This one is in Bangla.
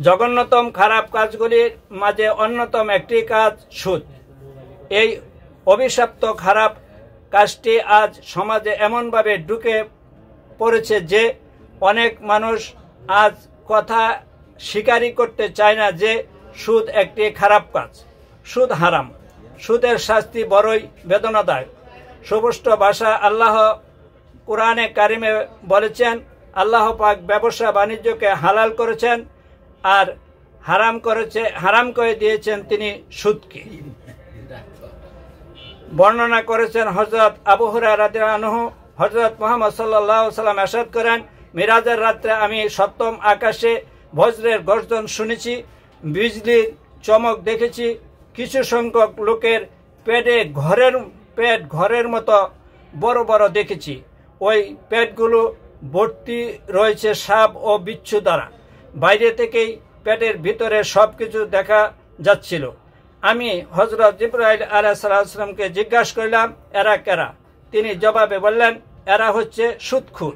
জঘন্যতম খারাপ কাজগুলির মাঝে অন্যতম একটি কাজ সুদ। এই অভিশপ্ত খারাপ কাজটি আজ সমাজে এমনভাবে ঢুকে পড়েছে যে অনেক মানুষ আজ কথা স্বীকারই করতে চায় না যে সুদ একটি খারাপ কাজ। সুদ হারাম। সুদের শাস্তি বড়ই বেদনাদায়ক। সুস্পষ্ট ভাষা আল্লাহ কোরআনে কারিমে বলেছেন, আল্লাহ পাক ব্যবসা বাণিজ্যকে হালাল করেছেন আর হারাম করে দিয়েছেন তিনি সুদকে। বর্ণনা করেছেন হযরত আবু হুরায়রা রাদিয়াল্লাহু আনহু, হযরত মুহাম্মদ সাল্লাল্লাহু আলাইহি ওয়াসাল্লাম ইরশাদ করেন, মিরাজের রাত্রে আমি সপ্তম আকাশে বজ্রের গর্জন শুনেছি, বিজলির চমক দেখেছি। কিছু সংখ্যক লোকের পেট ঘরের মতো বড় বড় দেখেছি। ওই পেটগুলো ভর্তি রয়েছে সাপ ও বিচ্ছু দ্বারা। বাইরে থেকেই পেটের ভিতরে সবকিছু দেখা যাচ্ছিল। আমি হযরত জিবরাইল আলাইহিস সালামকে জিজ্ঞাসা করলাম, এরা কারা? তিনি জবাবে বললেন, এরা হচ্ছে সুদখোর।